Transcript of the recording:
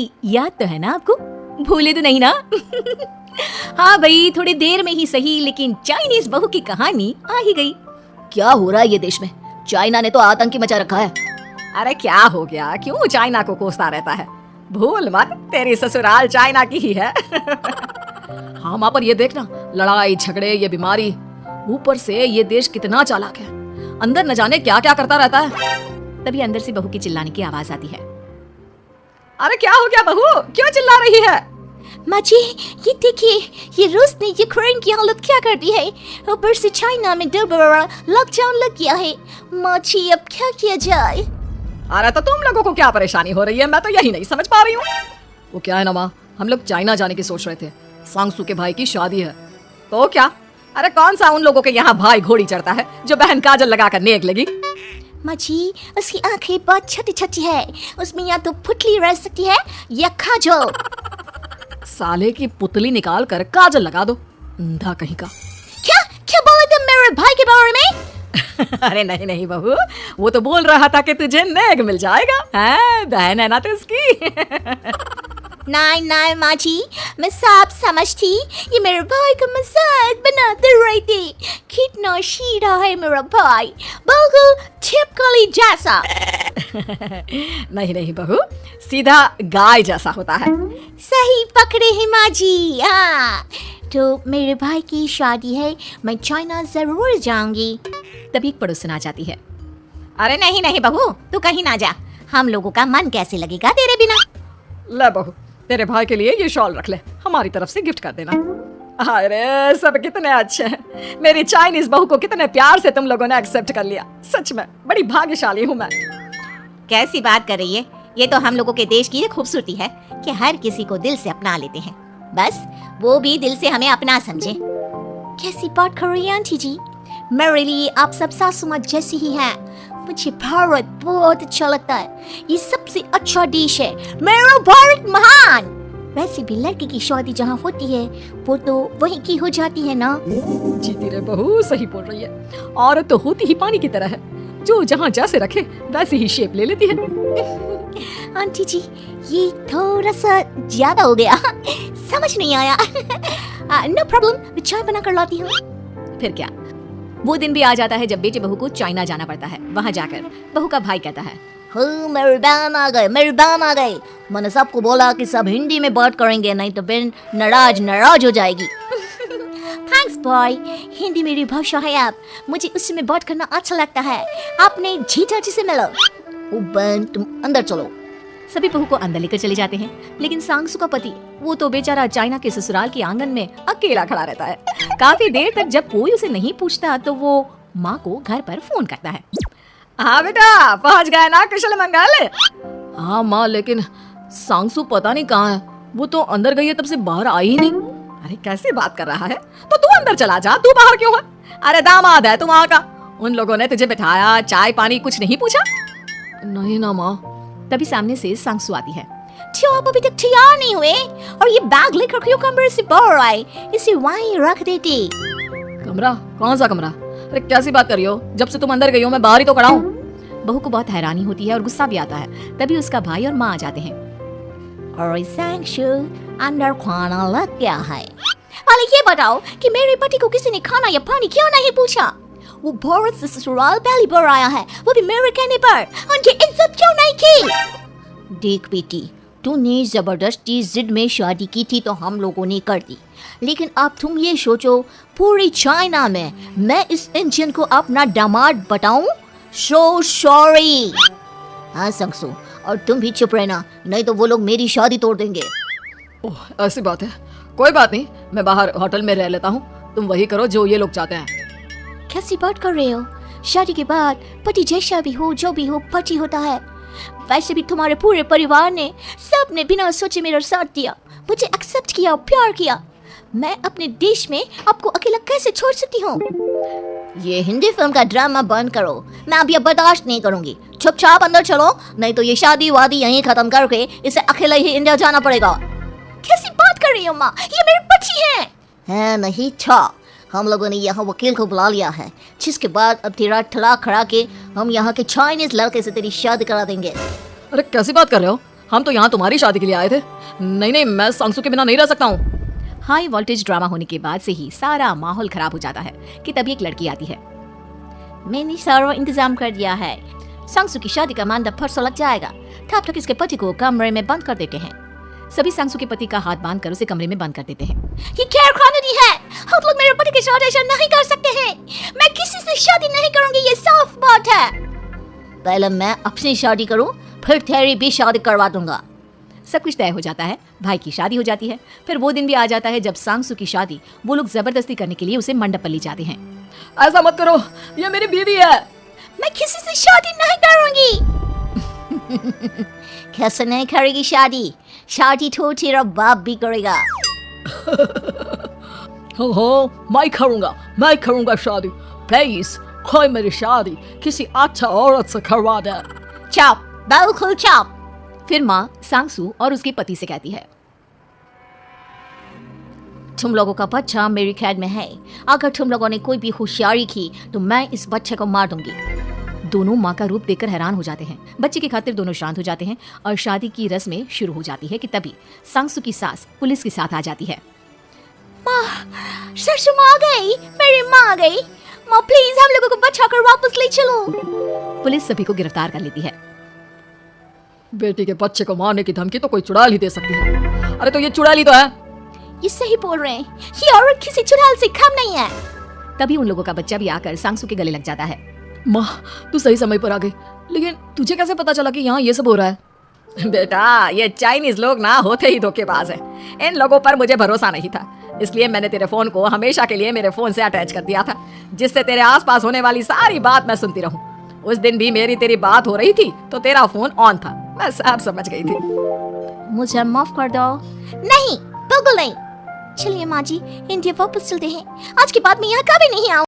की याद तो है ना आपको? भूले तो नहीं ना? हाँ भाई, थोड़ी देर में ही सही, लेकिन चाइनीज बहू की कहानी आ ही गई। क्या हो रहा है ये देश में? चाइना ने तो आतंकी मचा रखा है। अरे क्या हो गया, क्यों चाइना को कोसता रहता है? भूल मत, तेरी ससुराल चाइना की ही है। हाँ माँ, पर ये देखना, लड़ाई झगड़े, ये बीमारी, ऊपर से ये देश कितना चालाक है, अंदर न जाने क्या क्या करता रहता है। तभी अंदर से बहू की चिल्लाने की आवाज आती है। अरे क्या हो गया बहू, क्यों चिल्ला रही है? माँ जी, ये देखिए, ये रूस ने यूक्रेन की हालत क्या कर दी है। ऊपर से चाइना में दोबारा लॉकडाउन लग गया है। माँ जी, अब क्या किया जाए? अरे तो तुम लोगों को क्या परेशानी हो रही है, मैं तो यही नहीं समझ पा रही हूँ। वो क्या है ना माँ, हम लोग चाइना जाने की सोच रहे थे, सांगसू के भाई की शादी है। तो क्या? अरे कौन सा उन लोगों के यहाँ भाई घोड़ी चढ़ता है जो बहन काजल लगाकर नेक लगी? माँ जी, उसकी आंखें बहुत छोटी छोटी है, उसमें या तो पुतली रह सकती है या काजल। साले की पुतली निकाल कर काजल लगा दो, अंधा कहीं का। क्या क्या बोले तुम मेरे भाई के बारे में? अरे नहीं नहीं बहू, वो तो बोल रहा था कि तुझे नेक मिल जाएगा, है बहन है ना तो उसकी। नहीं नहीं माँ जी, मैं सब समझती, ये मेरे भाई का मजाक बनाते रहती। कितना शीरा है मेरा भाई, बिल्कुल छिपकली जैसा। नहीं नहीं बहू, सीधा गाय जैसा होता है। सही पकड़े हैं माँ जी। हाँ, तो मेरे भाई की शादी है, मैं चाइना जरूर जाऊंगी। तभी एक पड़ोसन आ जाती है। अरे नहीं नहीं बहू, तू कहीं ना जा, हम लोगों का मन कैसे लगेगा तेरे बिना। ले बहू, तेरे भाई के लिए ये शॉल रख ले, हमारी तरफ से गिफ्ट कर देना। अरे सब कितने अच्छे हैं, मेरी चाइनीज बहू को कितने प्यार से तुम लोगों ने एक्सेप्ट कर लिया। सच में बड़ी भाग्यशाली हूँ मैं। कैसी बात कर रही है? ये तो हम लोगों के देश की खूबसूरती है कि हर किसी को दिल से अपना लेते हैं, बस वो भी दिल से हमें अपना समझे। कैसी बात कर रही है आंटी जी? मेरे लिए आप सब सासू माँ जैसी ही हैं। मुझे भारत बहुत अच्छा लगता है, ये सबसे अच्छा देश है, मेरा भारत महान। वैसे भी लड़की की शादी जहाँ होती है वो तो वहीं की हो जाती है ना। जीती रे बहू, सही बोल रही है। औरत तो होती ही पानी की तरह है, जो जहाँ जैसे रखे वैसे ही शेप ले लेती है। आंटी जी, ये थोड़ा सा ज्यादा हो गया, समझ नहीं आया। नो प्रॉब्लम, मैं चाय बना कर लाती हूँ। फिर क्या, वो दिन भी आ जाता है जब बेटे बहू को चाइना जाना पड़ता है। वहाँ जाकर बहू का भाई कहता है, मेरे बहन आ गए, मेरे बहन आ गए। मैंने सबको बोला कि सब हिंदी में बात करेंगे, नहीं तो बहन नाराज हो जाएगी। थैंक्स बॉय, हिंदी मेरी भाषा है, आप मुझे उसमें बात करना अच्छा लगता है। आपने जीजा जी से मिलो। ओ बहन, तुम अंदर चलो। सभी बहू को अंदर लेकर चले जाते हैं, लेकिन सांगसू का पति वो तो बेचारा चाइना के ससुराल के आंगन में अकेला खड़ा रहता है। काफी देर तक जब कोई उसे नहीं पूछता तो वो माँ को घर पर फोन करता है। हाँ बेटा, पहुँच गए ना कुशल मंगल? हाँ माँ, लेकिन सांगसू पता नहीं कहाँ है, वो तो अंदर गई है तब से बाहर आई ही नहीं। अरे कैसे बात कर रहा है, तो तू अंदर चला जा, तू बाहर क्यों है? अरे दामाद है तू वहाँ का, उन लोगों ने तुझे बिठाया, चाय पानी कुछ नहीं पूछा? नहीं ना माँ। तभी सामने से सांगसू आती है। क्यों आप अभी तक तैयार नहीं हुए? और ये बैग लेकर क्यों कमरे से बाहर आए? इसे वहीं रख देती। कमरा? कौन सा कमरा? अरे कैसी बात कर रही हो, जब से तुम अंदर गई हो मैं बाहर ही तो खड़ा हूँ। बहू को बहुत हैरानी होती है और गुस्सा भी आता है। तभी उसका भाई और माँ आ जाते हैं। और सांगसू, अंदर खाना लग गया है। अरे ये बताओ कि मेरे पति को किसी ने खाना या पानी क्यों नहीं पूछा? वो भारत से ससुराल पहली बार आया है, वो भी मेरे कहने पर। उनकी इज्जत क्यों नहीं की? देख बेटी, तूने जबरदस्ती जिद में शादी की थी तो हम लोगों ने कर दी, लेकिन अब तुम ये सोचो, पूरी चाइना में मैं इस इंडियन को अपना दामाद बताऊं? So sorry. हाँ सांगसू, और तुम भी चुप रहना, नहीं तो वो लोग मेरी शादी तोड़ देंगे। ओह ऐसी बात है, कोई बात नहीं, मैं बाहर होटल में रह लेता हूँ, तुम वही करो जो ये लोग चाहते हैं। कैसी बात कर रहे हो? शादी के बाद पति जैसा भी हो, जो भी हो, पति होता है। वैसे भी तुम्हारे पूरे परिवार ने, सबने बिना सोचे मेरा साथ दिया, मुझे एक्सेप्ट किया, प्यार किया। मैं अपने देश में आपको अकेला कैसे छोड़ सकती हूँ? ये हिंदी फिल्म का ड्रामा बंद करो, मैं अब ये बर्दाश्त नहीं करूंगी। चुपचाप अंदर चलो, नहीं तो ये शादी वादी यहीं खत्म करके इसे अकेला ही इंडिया जाना पड़ेगा। कैसी बात कर रही हो माँ, ये मेरे पति हैं। नहीं था, हम लोगों ने यहाँ वकील को बुला लिया है, जिसके बाद अब तेरा तलाक करा के हम यहाँ के चाइनीज लड़के से तेरी शादी करा देंगे। अरे कैसी बात कर रहे हो, हम तो यहाँ तुम्हारी शादी के लिए आए थे। नहीं नहीं, मैं सांसू के बिना नहीं रह सकता हूँ। हाई वोल्टेज ड्रामा होने के बाद से ही सारा माहौल खराब हो जाता है कि तभी एक लड़की आती है। मैंने सारा इंतजाम कर दिया है। सांसू की शादी का मंडप परसों लग जाएगा। तब तक इसके पति को कमरे में बंद कर देते हैं। सभी सांसू के पति का हाथ बांधकर उसे कमरे में बंद कर देते हैं। ये क्या कानूनी है? हम लोग मेरे पति के साथ ऐसा नहीं कर सकते हैं। मैं किसी से शादी नहीं करूंगी, ये साफ बात है। पहले मैं अपनी शादी करूं, फिर तेरी भी शादी करवा दूंगा। सब कुछ तय हो जाता है। भाई की शादी हो जाती है। फिर वो दिन भी आ जाता है जब सांसू की शादी वो लोग जबरदस्ती करने के लिए उसे मंडप पर ले जाते हैं। ऐसा मत करो, ये मेरी बीवी है। मैं किसी से शादी नहीं करूंगी। कैसे नहीं करेगी शादी? शादी तो तेरा बाप भी करेगा। हो, मैं करूंगा शादी। प्लीज कोई मेरी शादी किसी अच्छा औरत से करवा दे। चुप, बिल्कुल चुप। फिर माँ सांसू और उसके पति से कहती है, तुम लोगों का बच्चा मेरी कैद में है। अगर तुम लोगों ने कोई भी होशियारी की तो मैं इस बच्चे को मार दूंगी। दोनों माँ का रूप देखकर हैरान हो जाते हैं। बच्चे की खातिर दोनों शांत हो जाते हैं और शादी की रस्में शुरू हो जाती है कि तभी सांसू की सास पुलिस के साथ आ जाती है। माँ, ससुर माँ आ गई, मेरी माँ आ गई। माँ प्लीज हम लोगों को बचाकर वापस ले चलो। पुलिस सभी को गिरफ्तार कर लेती है। बेटी के बच्चे को मारने की धमकी तो कोई चुड़ैल ही दे सकती है। अरे तो ये चुड़ैल ही तो है। ये सही बोल रहे हैं, ये औरत किसी चुड़ैल से कम नहीं है। तभी उन लोगों का बच्चा भी आकर सांसू के गले लग जाता है। माँ, तू सही समय पर आ गई, लेकिन तुझे कैसे पता चला कि यहाँ ये सब हो रहा है? बेटा, ये चाइनीज लोग ना होते ही धोखेबाज हैं। इन लोगों पर मुझे भरोसा नहीं था, इसलिए मैंने तेरे फोन को हमेशा के लिए मेरे फोन से अटैच कर दिया था, जिससे तेरे आसपास होने वाली सारी बात मैं सुनती रहूं। उस दिन भी मेरी तेरी बात हो रही थी तो तेरा फोन ऑन था। मैं सब समझ गई थी। मुझे माफ कर दो। नहीं, बिल्कुल नहीं। चलिए माँ जी, इंडिया वापस चलते हैं। आज के बाद मैं यहाँ कभी नहीं आऊँ।